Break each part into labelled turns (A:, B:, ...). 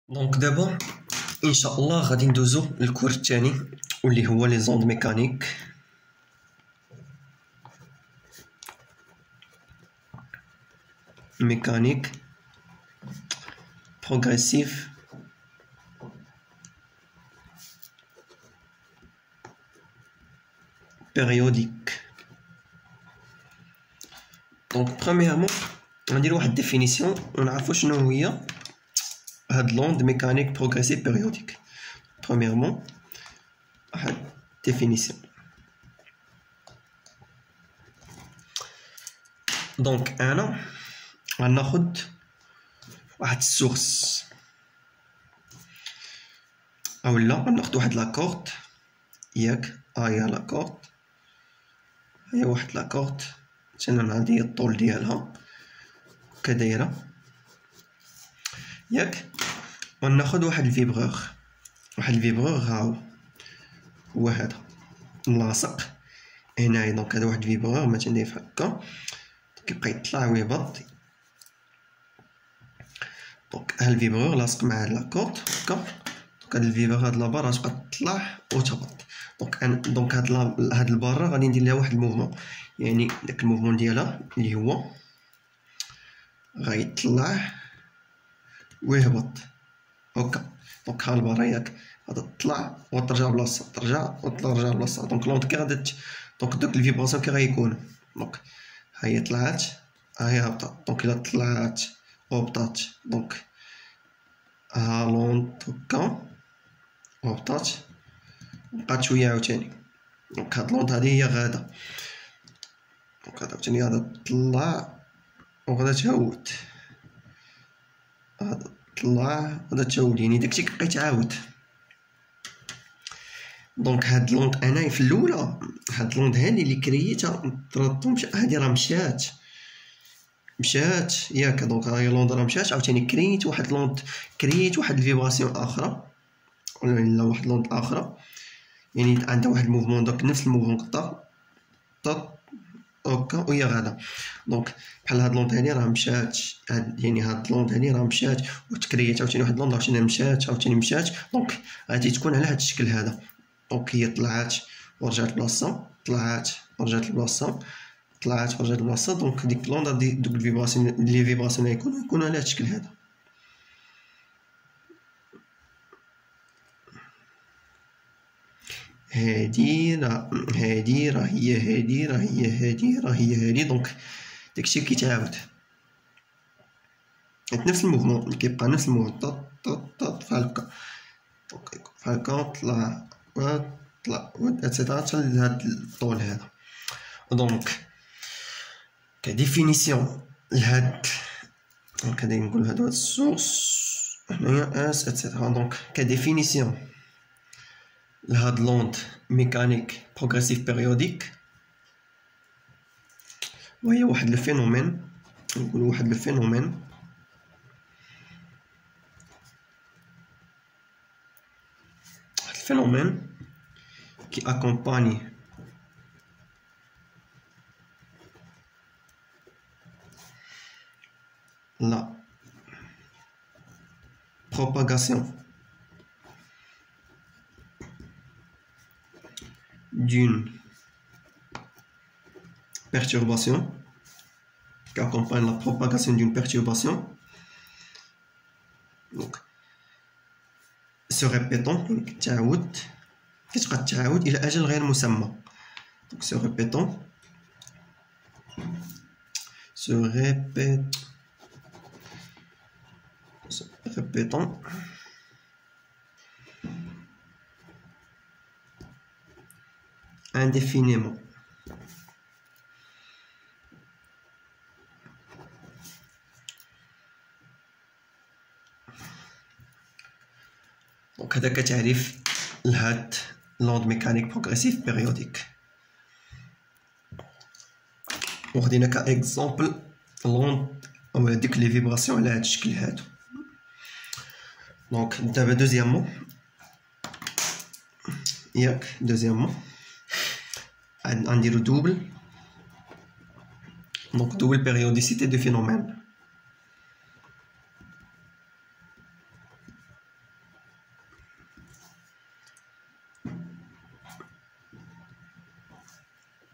A: دونك دابا ان شاء الله غادي ندوزو للكور الثاني واللي هو لي زوند ميكانيك. ميكانيك بروغريسيف بيريوديك. دونك برومييرمون غندير واحد ديفينيسيون ونعرفو شنو هي هاد لوند ميكانيك بروغريسيف بيريوديك. برومييرمون واحد ديفينيسيون. دونك انا غناخد واحد السورس اولا غناخد واحد لاكورد ياك هي لاكورد، هي واحد لاكورد مثلا هادي الطول ديالها كدايره ياك. وناخد واحد الفيبرور، واحد الفيبرور هو هذا ملاصق هنايا. دونك هذا واحد الفيبرور مثلا داير هكا كيبقى يطلع ويهبط. دونك ها الفيبرور لاصق مع هاد لاكورد هكا. دونك هاد الفيبرور هاد لابار غتبقى تطلع وتهبط. دونك هاد البارة غادي ندير لها واحد الموفمون، يعني داك الموفمون ديالها اللي هو غيطلع ويهبط هكا. دونك ها البارة ياك غادا تطلع وترجع بلاصتها، ترجع وترجع بلاصتها. دونك لونط كي غادا دونك دوك الفيبراسيون كي غيكونو. دونك ها هي طلعت ها هي هبطات. دونك الا طلعت وهبطات دونك ها لونط هكا وهبطات بقات شويه عاوتاني. دونك هاد لونط هادي هي غادا. دونك هاد عاوتاني غادا تطلع وغادا تهود، غادا تطلع غادا تهود، يعني داكشي كيبقى يتعاود. دونك هاد لونط انايا في الاولى هاد لونط هادي اللي كرييتها هادي راه مشات ياك. دونك هاي لونط راه مشات عاوتاني كرييت واحد لونط، كرييت واحد الفيبراسيون اخرى ولا واحد لونط اخرى، يعني عندها واحد الموفمون. دونك نفس الموفمون طط هكا وهي غادا. دونك بحال هاد لونط هادي راه مشات، يعني هاد لونط هادي راه مشات وتكريات عاوتاني واحد لونط عاوتاني مشات عاوتاني مشات. دونك غادي تكون على هاد الشكل هذا. دونك هي طلعات ورجعت لبلاصتها، طلعات ورجعت لبلاصتها، طلعات ورجعت لبلاصتها. دونك ديك لونط دوك الفيبراسيون لي فيبراسيون يكونوا على هاد الشكل هذا. هادي راه هي هادي راه هي هادي راه هي هادي. دونك داكشي كيتعاود نفس الموفمون، كيبقى نفس الموفمون طط طط طط بحال هكا. دونك بحال هكا طلع طلع اتسيتيرا حتى لهاد الطول هذا. دونك كديفينيسيون لهاد دونك غادي نقول هاد السورس هنايا اس اتسيتيرا. دونك كديفينيسيون لهاد لوند ميكانيك بروغريسيف بيريوديك، وهي واحد الفينومين، نقول واحد الفينومين qui accompagne la propagation d'une perturbation, qui accompagne la propagation d'une perturbation, donc se répétant تعاود كتبقى تعاود الى اجل غير مسمى. donc se répétant indéfiniment. دونك هذا كتعريف لهاد لوند ميكانيك بروغريسيف بيريوديك. وخدينا كاكزومبل لوند او هاديك لي فيبراسيون على هاد الشكل هادو. دونك دابا دوزيامون ياك دوزيامون غنديرو دوبل. دونك دوبل بيريوديسيتي دو فينومين.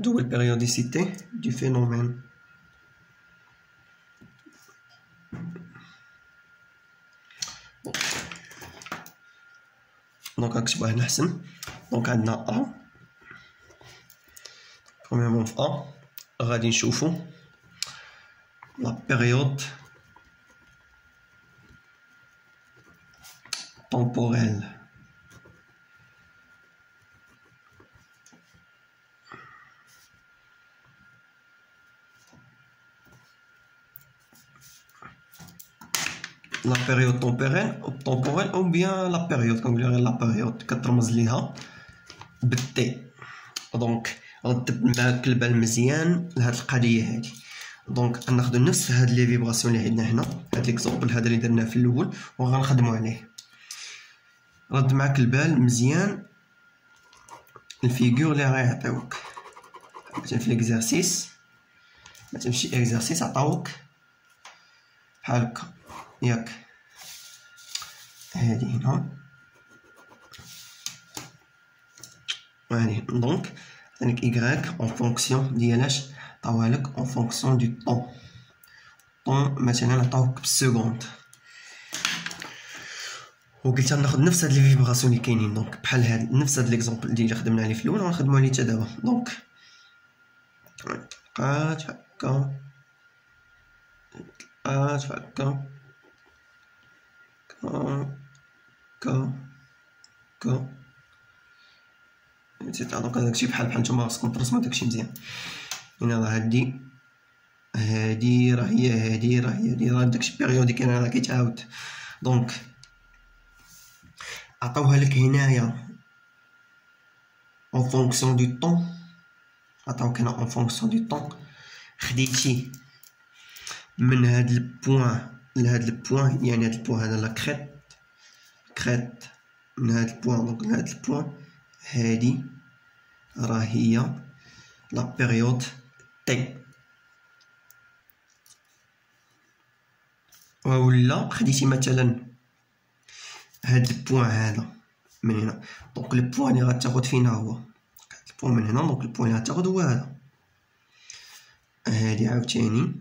A: double périodicité du phénomène. دونك نكتبوها هنا احسن. دونك عندنا ا برومييرمون في ا غادي نشوفو لا بيريود temporelle. La période temporelle ou bien la période comme je dirais la période كترمز ليها بالتي. دونك غتدب معاك البال مزيان لهاد القضيه هادي. دونك غناخدو نفس هاد لي فيبراسيون اللي عندنا هنا، هاد ليكزومبل هذا اللي درناه في الاول وغنخدمو عليه. رد معاك البال مزيان الفيغور اللي غيعطيوك مثلا في ليكزارسيس، مثلا شي اكزارسيس عطاوك بحال هكا ياك هادي هنا وهادي. دونك عندك إيكغيك اون فونكسيون ديالاش عطاوهالك اون فونكسيون دو طون مثلا عطاوك بالسكوند، وقلت ناخد نفس هاد لي فيبراسيون اللي كاينين. دونك بحال هاد نفس هاد ليكزومبل اللي خدمنا عليه في الاول غنخدمو عليه حتى دابا. دونك بقات هكا بقات هكا كا نسيت. دونك داكشي بحال نتوما خاصكم ترسمو داكشي مزيان. هنا راه هادي راه هي هادي راه داكشي بيريوديك هنا راه كيتعاود. دونك عطاوها لك هنايا اون فونكسيون دو طون، عطاوك هنا اون فونكسيون دو طون. خديتي من هاد البوان لهاد البوان، يعني هاد البوان هذا لا كريت من هاد البوان. دونك لهاد البوان هادي راه هي لا بيريود تي. ولا خديتي مثلا هاد البوان هذا من هنا. دونك البوان اللي غتاخد فينا هو البوان من هنا. دونك البوان اللي غتاخد هو هذا. هادي عاوتاني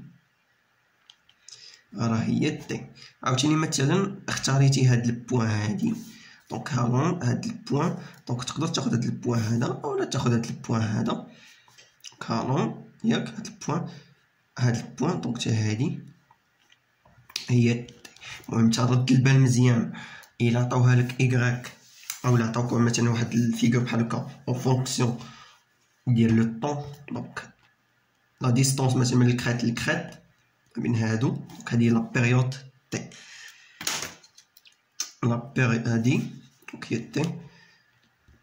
A: راه هي تي. عاوتاني مثلا اختاريتي هاد البوان هادي، دونك هاد البوان. دونك تقدر تاخد هاد البوان هذا اولا تاخد هاد البوان هذا كالون ياك. هاد البوان دونك حتى هادي هي تي. المهم ترد البال مزيان الا عطاوها لك إيكغيك اولا عطاوك مثلا واحد الفيغور بحال هكا اون فونكسيون ديال لو طون. دونك لا ديستونس مثلا من الكريت للكريت بين هادو، دونك هادي لا بيريود تي. لا بيريود هادي دونك هي تي.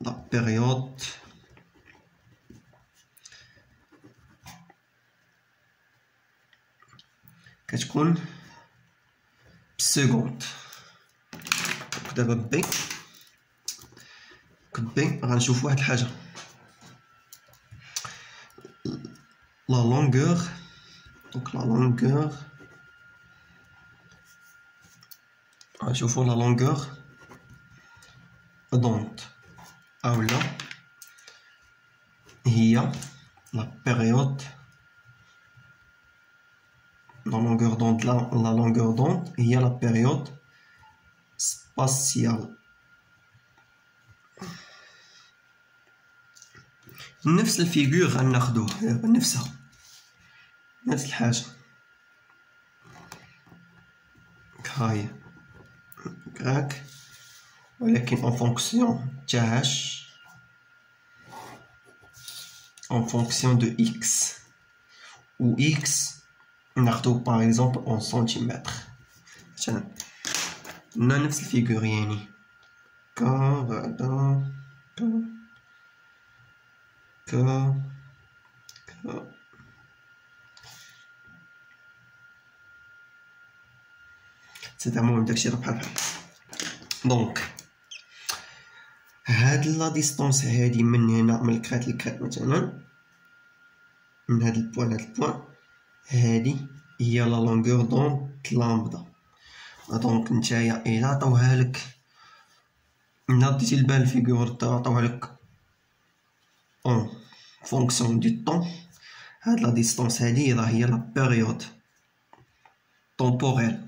A: لا بيريود كتكون بالسكوند. دابا بي غنشوف واحد الحاجه، لا لونغور. دونك لا لونغور غنشوفو لا لونغور دونت اولا هي لا بيريود. لا لونغور دونت لا لونغور دونت هي لا بيريود سباسيال. نفس الفيغور غناخدوه نفسها نفس الحاجه. هاي كراك ولكن اون فونكسيون تاعش اون فونكسيون دو اكس، و اكس ناخدو باغ اكزومبل اون سنتيمتر مثلا. نفس الفيغور يعني كا بعدا كا سي المهم داكشي راه بحال. دونك هاد لا ديستونس هادي من هنا من الكريت للكريت مثلا، من هاد البوان لهاد البوان هادي هي لا لونغور دونت لامبدا. دونك نتايا الا عطاوها لك الا ديتي البال فيغور عطاوها لك اون فونكسيون دو طون. هاد لا ديستونس هادي راه هي لا بيريود طومبوريل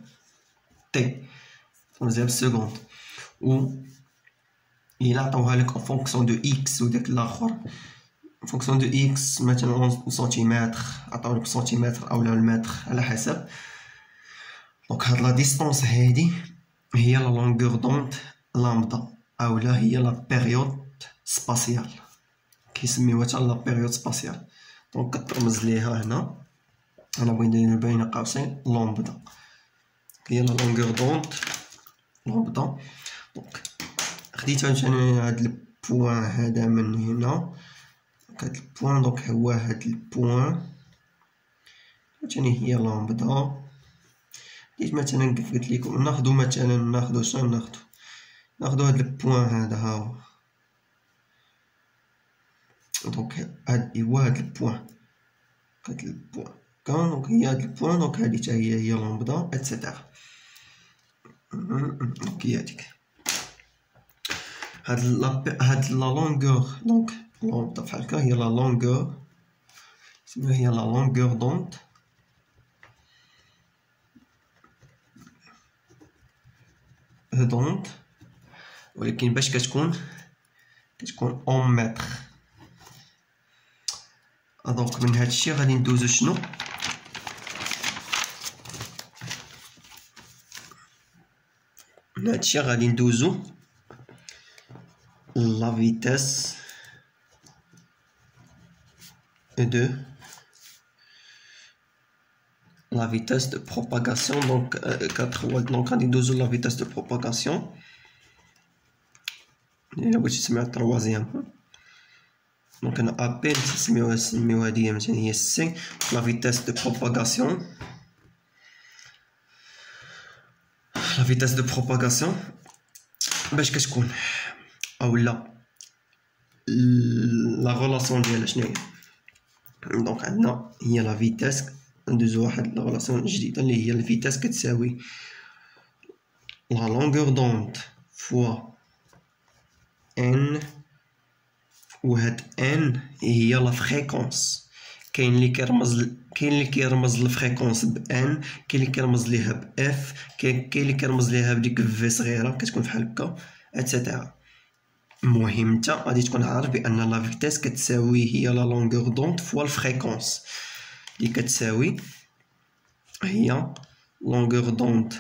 A: تي مزيان بالسكوند، و إلا عطاوها لك اون فونكسيون دو اكس وداك الاخر فونكسيون دو اكس مثلا سنتيمتر، عطاولك سنتيمتر اولا المتر على حسب. دونك هاد لا ديستونس هادي هي لا لونغور دوند لامدا اولا هي لا بيريود سباسيال، كيسميوها حتى لا بيريود سباسيال. دونك كترمز ليها هنا، انا بغيت ندير بين قوسين لامدا، هي لا لونغور دوند لامدا. دونك خديت انا هاد البوان هذا من هنا، هاد البوان دونك هو هاد البوان ثاني هي لامدا. ديت مثلا كيف قلت لكم ناخدو مثلا ناخدو شنو ناخدو هاد البوان هذا ها هو، دونك هاد هو هاد البوان كان دونك هي هاد البوان دونك هادي حتى هي لامدا اتسيتيرا. دونك هي هاديك هاد لا لونغور دونك لامدا بحال هكا هي لا لونغور، سميوها هي لا لونغور دوند دوند، ولكن باش كتكون اون متر. دونك من هادشي غادي ندوزو شنو من هادشي غادي ندوزو لا فيتاس دو la vitesse de propagation. Donc 4 donc غادي ندوزو la vitesse de propagation الا بغيتي تسمع التروازيام. دونك انا ابي نسميوها هادي مثلا هي سي la vitesse de propagation. la vitesse de propagation باش كتكون اولا لا غولاسيون ديالها شنو هي. دونك عندنا هي لا فيتاس، ندوزو واحد لا غولاسيون جديده اللي هي الفيتاس كتساوي لا لونغور دوند فوا ان، وهاد ان هي لا فريكونس. كاين اللي كيرمز الفريكونس ب ان، كاين اللي كيرمز ليها ب اف، كاين اللي كيرمز ليها بديك في صغيره كتكون بحال هكا اتسيتيرا. المهم انت غادي تكون عارف بان لا فيتاس كتساوي هي لا لونغور دوند فوا الفريكونس اللي كتساوي هي لونغور دوند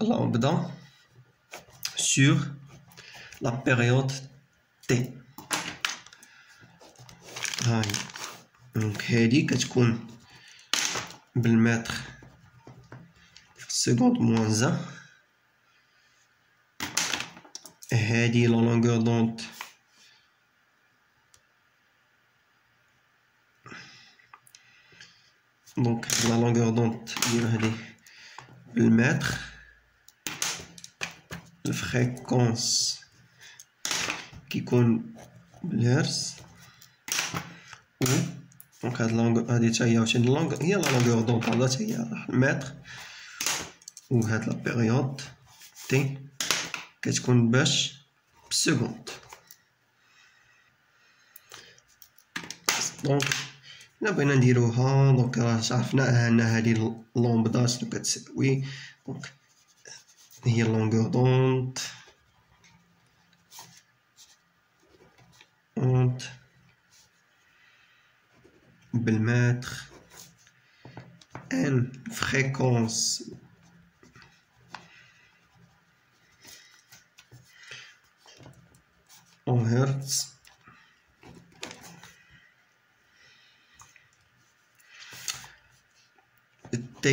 A: لامدا sur la période t. هاي دونك هادي كتكون بالمتر في السكوند موان زان. هادي لا لونغور دوند دونك لا لونغور دوند ديال هادي بالمتر، الفريكونس كيكون بالهرتز، و دونك هاد لونغ هادي حتى هي عاوتاني لونغ هي لا لونغور دوند هذا حتى هي المتر، و هاد لا بيريود تي كتكون باش بالسكوند. دونك إلا بغينا نديروها دونك راه عرفنا ان هادي لومبدا شنو كتساوي. دونك هي لونغور دوند بالمتر ان فريكونس en hertz t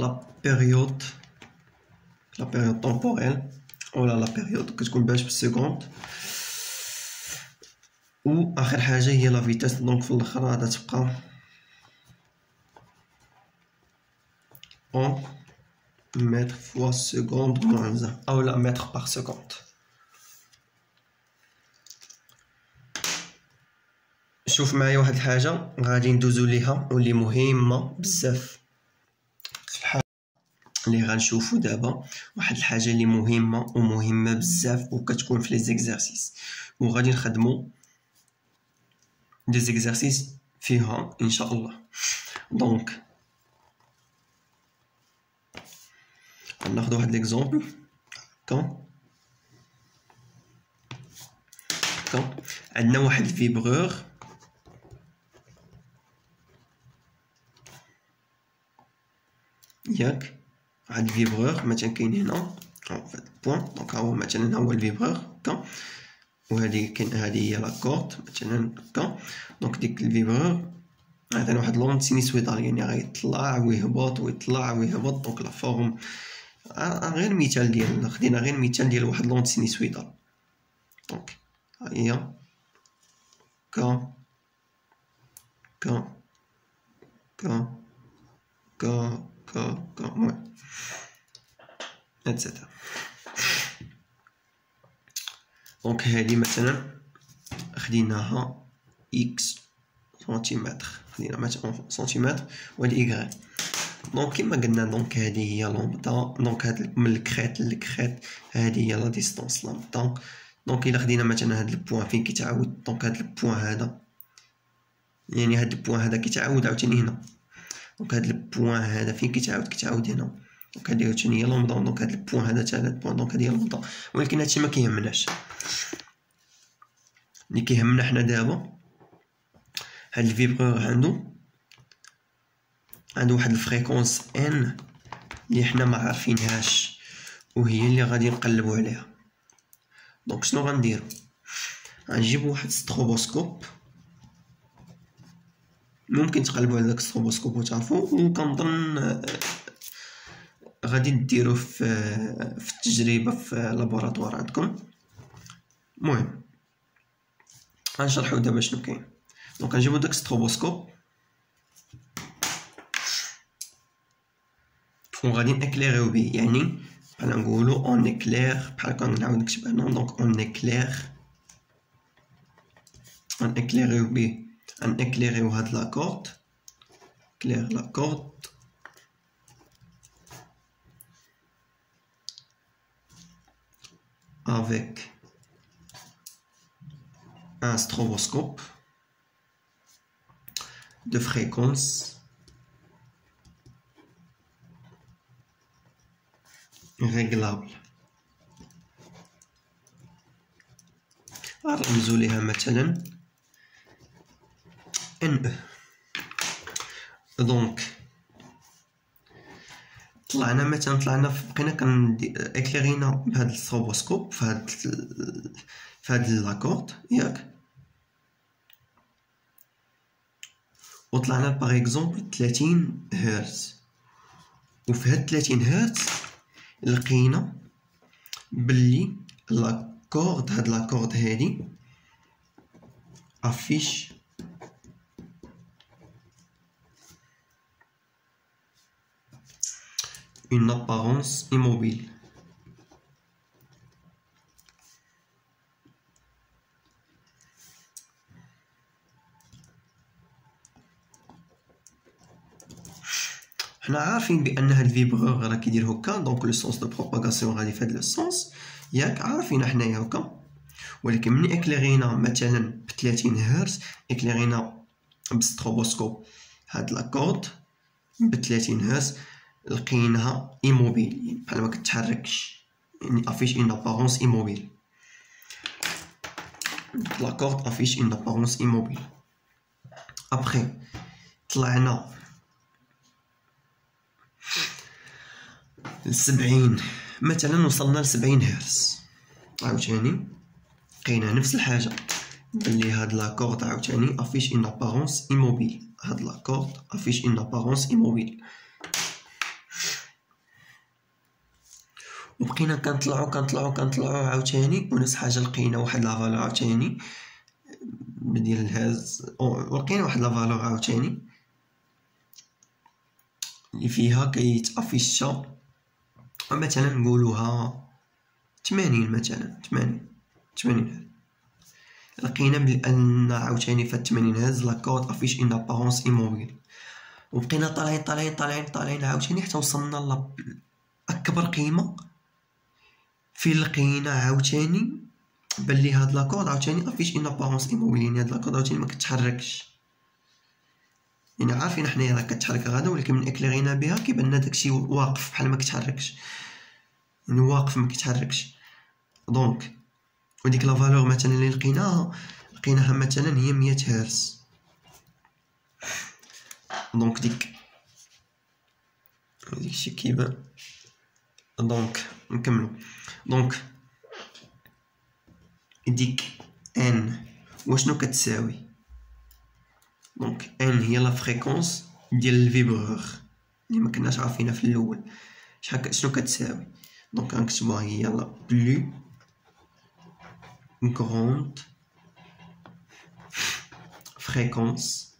A: la période temporelle ولا لا بيريود كتكون باش بالسكوند، و اخر حاجه هي لا فيتاس. دونك في الاخر غادا تبقى en متر فوا سكوند موان زان اولا متر باغ سكوند. شوف معايا واحد الحاجه غادي ندوزو ليها واللي مهمه بزاف في الحال اللي غنشوفو دابا واحد الحاجه اللي مهمه بزاف وكتكون في لي زيكزارسيس، وغادي نخدمو دي زيكزارسيس فيها ان شاء الله. دونك غناخدو واحد ليكزومبل هكا. عندنا واحد الفيبغور ياك، واحد الفيبغور مثلا كاين هنا في هاد البوان. دونك ها هو مثلا هو الفيبغور هكا، وهادي كاين هادي هي لاكورد مثلا هكا. دونك ديك الفيبغور عندنا واحد لونط سينيسويدال، يعني غيطلع ويهبط ويطلع ويهبط. دونك لا فورم غير مثال ديال خدينا غير مثال ديال واحد لونط سينيسويدال. دونك ها هي كا كا كا كا كا كا المهم اتسيتيرا. دونك هادي مثلا خديناها اكس سنتيمتر، خدينا مثلا سنتيمتر، وهادي إيكغيك. دونك كيما قلنا دونك هادي هي لامدا. دونك هاد من الكريت للكريت هادي هي لا ديستونس لامدا. دونك الا خدينا مثلا هاد البوان فين كيتعاود، دونك هاد البوان هذا يعني هاد البوان هذا كيتعاود عاوتاني هنا. دونك هاد البوان هذا فين كيتعاود هنا. دونك هادي عاوتاني هي لامدا. دونك هاد البوان هذا حتى هاد البوان دونك هادي هي لامدا. ولكن هادشي ما كيهمناش، اللي كيهمنا حنا دابا هاد الفيبغور عنده واحد الفريكونس ان اللي حنا ما عارفينهاش، وهي اللي غادي نقلبوا عليها. دونك شنو غنديرو؟ غنجيبو واحد ستروبوسكوب، ممكن تقلبوا على داك ستروبوسكوب وتعرفوا، وكنظن غادي ديروه في التجربه في لابوراتوار عندكم. المهم غنشرحوا دابا شنو كاين. دونك غنجيبو داك ستروبوسكوب وغادي نكليريو به، يعني بحال نقولوا اون اكلير، بحال كنعاود نكتب هنا. دونك اون اكليريو به، اكليريو هاد لاكورد، كلير لاكورد avec un stroboscope de fréquence réglable. نرمزو ليها مثلا ان. دونك طلعنا بقينا اكليرينا بهاد الستروبوسكوب في هاد لاكورد ياك، وطلعنا باغ اكزومبل 30 هرتز. وفي هاد 30 هرتز لقينا بلي هاد لاكورد هادي افيش une apparence immobile. حنا عارفين بان هاد الفيبغور راه كيدير هكا. دونك لو سونس دو بروباغاسيون غادي في هاد لو سونس ياك، عارفين حنايا هكا. ولكن ملي اكليرينا مثلا ب 30 هرتز، اكليرينا بستروبوسكوب هاد لاكورد ب 30 هرتز، لقيناها ايموبيل، يعني بحال ما كتحركش، يعني افيش اون ابارونس ايموبيل. لاكورد افيش اون ابارونس ايموبيل. ابخي طلعنا ل70 مثلا، وصلنا ل70 هرتز، عاوتاني لقينا نفس الحاجه، بلي هاد لاكورد عاوتاني افيش اون ابارونس ايموبيل. هاد لاكورد افيش اون ابارونس ايموبيل. وبقينا كنطلعوا عاوتاني، ونفس الحاجه لقينا واحد لا فالور عاوتاني ديال الهاز، ولقينا واحد لا فالور عاوتاني اللي فيها كيتافيشا مثلا نقولوها 80 مثلا 80 لقينا بان عاوتاني في 80 هاز لاكورد افيش اون ابارونس ايموبيل. وبقينا طالعين عاوتاني حتى وصلنا اكبر قيمه في لقينا عاوتاني بلي هاد لاكورد عاوتاني افيش ان ابارونس ايموبيل، يعني هاد لاكورد عاوتاني ما كتحركش، يعني عارفين حنايا راه كتحرك غادا، ولكن من اكليغينا بها كيبان لنا داكشي واقف بحال ما كتحركش، يعني واقف ما كيتحركش. دونك وديك لا فالور مثلا اللي لقيناها مثلا هي 100 هرتز. دونك ديكشي كيبان. دونك نكملو. دونك ديك ان واشنو كتساوي؟ دونك ان هي لا فريكونس ديال الفيبرور اللي ما كناش عارفينها في الاول. شنو كتساوي؟ دونك غنكتبوها هي لا بلو غروند فريكونس،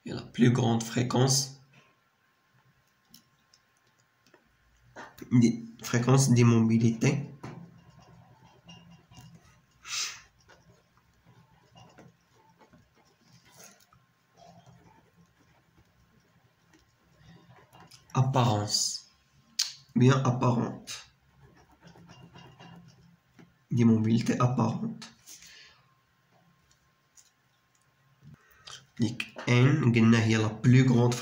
A: هي لا بلو غروند فريكونس دي موبيليتي apparence bien apparente دي موبيليتي apparente. ديك ان قلنا هي لا بلو غروند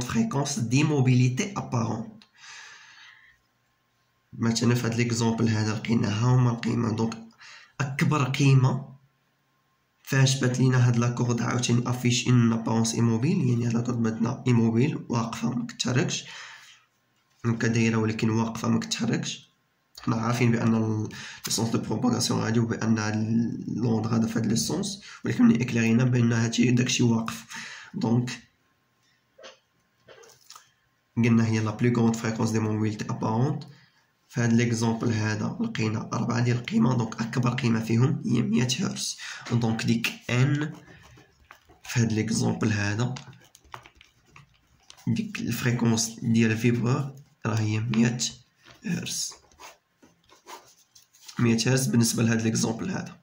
A: فريكونس دي موبيليتي apparente. مثلا في هاد ليكزومبل هذا لقيناها هما القيمه. دونك اكبر قيمه فاش بات لينا هاد لاكورد عاوتاني افيش ان ابارونس ايموبيل، يعني هاد لاكورد باتنا ايموبيل واقفه ما كتحركش، هكا دايره ولكن واقفه ما كتحركش. حنا عارفين بان ليسونس دو بروباغاسيون غادي وبان لوند غادا في هاد ليسونس، ولكن ملي اكليرينا بان هادشي داكشي واقف. دونك قلنا هي لا بلو غروند فريكونس دي موبيليتي ابارونت. في هاد ليكزومبل هذا لقينا 4 ديال القيمة. دونك أكبر قيمة فيهم هي 100 هرتز. دونك ديك ان في هاد ليكزومبل هذا ديك الفريكونس ديال الفيبرور راه هي 100 هرتز. 100 هرتز بالنسبة لهاد ليكزومبل هذا.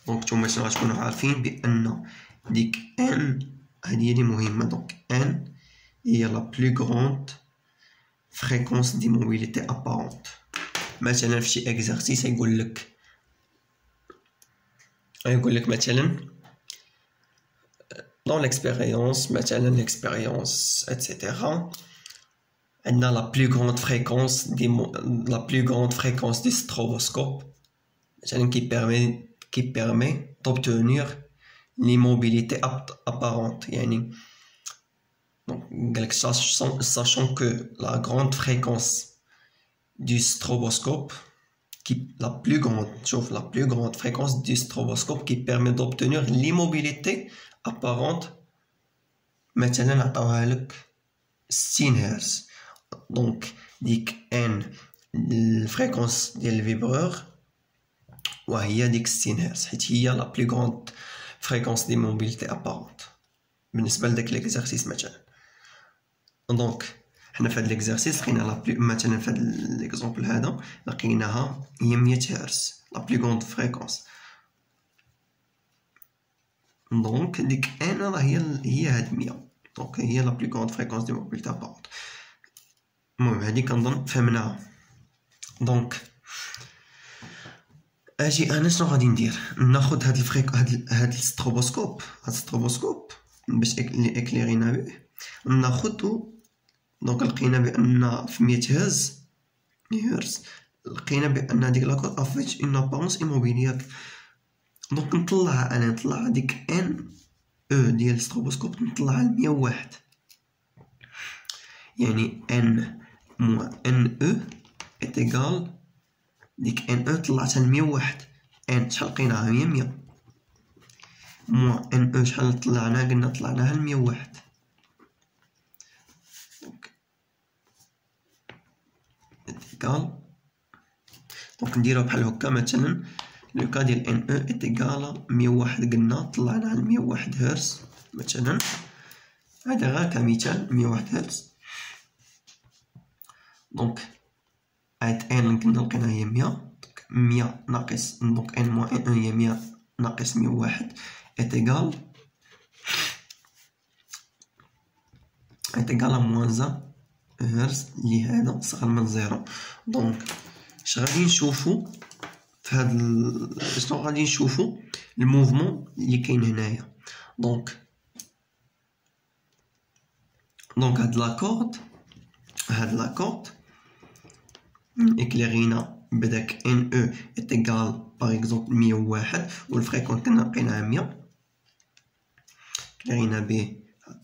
A: دونك نتوما شنو غتكونوا عارفين بأن ديك ان هادي هي لي مهمة. دونك ان هي لا بلو غروند فريكونس دي موبيليتي ابارونت. مثلا في شي اكزرسيس يقول لك مثلا dans l'expérience مثلا l'expérience etc. عندنا la plus grande fréquence du stroboscope مثلا qui permet d'obtenir l'immobilité apparente. يعني donc sachant que la grande fréquence du stroboscope la plus grande fréquence du stroboscope qui permet d'obtenir l'immobilité apparente مثلا عطاوها لك 60 هرتز. دونك ديك ان الفريكونس ديال الفيبرور وهي ديك 60 هرتز، حيت هي لا بلو غروند فريكونس دي موبيليتي ابارونت بالنسبه لداك ليكزارسيس مثلا. دونك حنا في هاد ليكزارسيس لقينا لا بلو مثلا في هاد ليكزومبل هذا لقيناها هي 100 هرتز لا بلو غروند فريكونس. دونك ديك ان راه هي هاد 100. دونك هي لا بلو غروند فريكونس دي موبيليتي ابارونت. المهم هادي كنظن فهمناها. دونك اجي انا شنو غادي ندير؟ ناخد هاد هاد الستروبوسكوب باش اللي اكليرينا به ناخدو. دونك لقينا بان في 100 هرتز لقينا بان ديك لاكورد افيش اون ابارونس ايموبيل. دونك نطلع ديك ان او ديال الستروبوسكوب نطلعها ل 101. يعني ان موان ان او est égal ديك ان او طلعتها ل 101. ان شحال لقيناها هي 100 موان ان او شحال قلنا طلعناها ل 101. إيكال دونك نديرو بحال هكا. مثلا لو كا ديال ان او est égal 101 قلنا طلعناها ل 101 هرتز مثلا. هذا غير كمثال 101 هرتز. دونك عاد ان قلنا لقيناها هي 100 ناقص دونك ان موان ان هي 100 ناقص 101 إيتيغال موان 1 هرتز لي هذا صغر من 0. دونك اش غادي نشوفو في هاد شنو غادي نشوفو الموفمون اللي كاين هنايا. دونك هاد لاكورد إكليغينا بداك ان او إيتيغال باغ إكزومبل 101 والفريكونس كنا لقيناها 100. إكليغينا به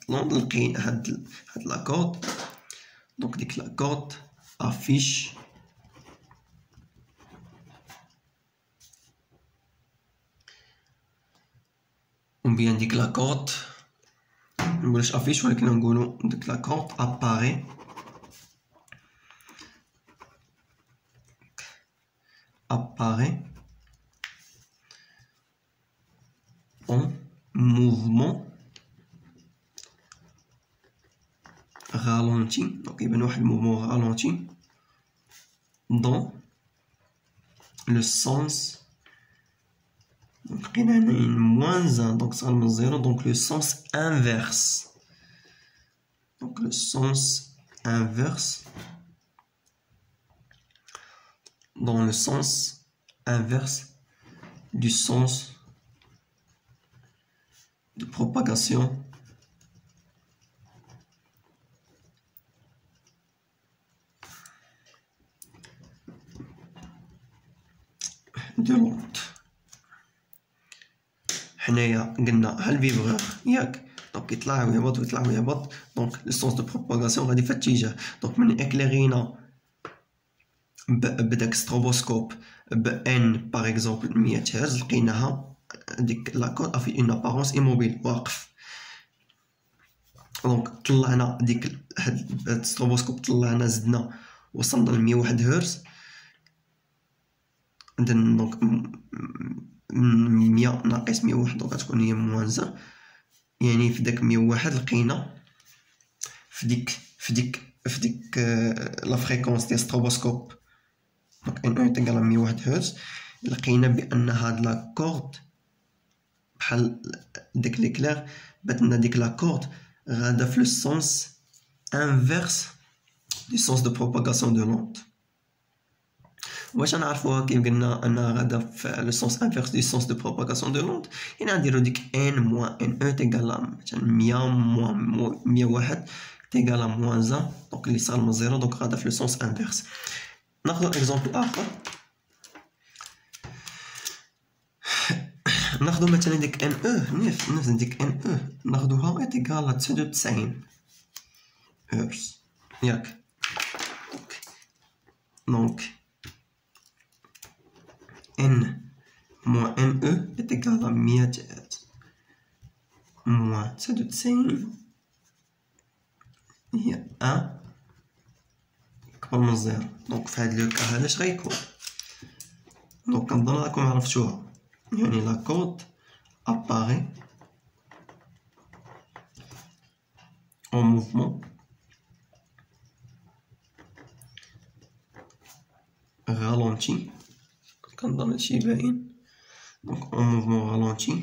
A: هاد لقينا هاد لاكورد. دونك ديك لاكورد افيش بيان ديك لاكورد منقولش افيش ولكن نقولو ديك لاكورد اباري en mouvement ralenti. Donc يبان واحد mouvement ralenti dans le sens. Donc لقينا هنا moins 1 donc صغر من 0 donc le sens inverse. Donc le sens inverse dans le sens inverse du sens de propagation de l'onde. حنايا قلنا هالفيبغور ياك دونك يطلع ويهبط ويطلع ويهبط. دونك لو سونس دو بروباغاسيون غادي في الاتجاه. دونك من اكليغينا بداك ستروبوسكوب ب ان باغ اكزومبل 100 هرتز لقيناها ديك لاكورد افي اون ابارونس ايموبيل واقف. دونك طلعنا ديك هاد الستروبوسكوب طلعنا زدنا وصلنا ل 101 هرتز. دونك 100 ناقص 101 دونك غتكون هي موان 1. يعني في داك 101 لقينا في ديك لا فريكونس ديال ستروبوسكوب دونك ان او تيغال 101 هرتز لقينا بان هاد لاكورد بحال ديك ليكلير بات لنا ديك لاكورد غادا في لو سونس انفيرس دو سونس دو بروباغاسيون دو لوند. واش نعرفوها كيف قلنا انها غادا في لو سونس انفيرس دو سونس دو بروباغاسيون دو لوند؟ يعني نديرو ديك ان موان ان او تيغال مثلا 100 موان 101 تيغال موان 1 دونك اللي صار من 0 دونك غادا في لو سونس انفيرس. ناخذ اكزومبل اخر. ناخذ مثلا ديك ان او نفس ديك ان او ناخذوها تيغال 99 هرتز ياك. دونك n moins ne est égal à 100 Hz moins 99 هي 1 أكبر من 0. دونك في هاد لو كا هذا اش غيكون؟ دونك كنظن راكم عرفتوها. يعني لاكورد apparaît en mouvement ralenti. كنظن هادشي باين. دونك en mouvement ralenti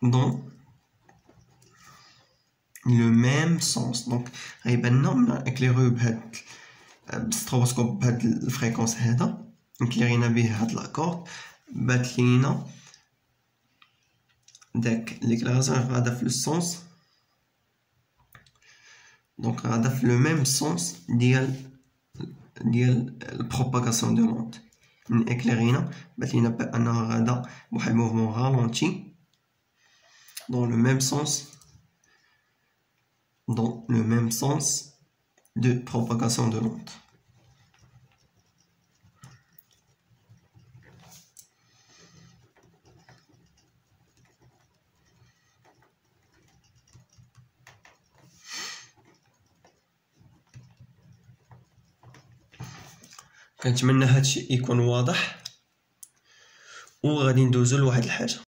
A: dans le même sens. دونك غيبان لنا من اكليغو بهاد الستروبوسكوب بهاد الفريكونس هذا نكليغينا به هاد لاكورد بات لينا داك ليكليراسيون غادا في لو سونس. دونك غادا في لو ميم سونس ديال البروباغاسيون دو لوند. من اكليغينا بات لينا بانها غادا بواحد موفمون رالونتي dans le même sens de propagation de l'onde. كنتمنى هادشي يكون واضح وغادي ندوزو لواحد الحاجة.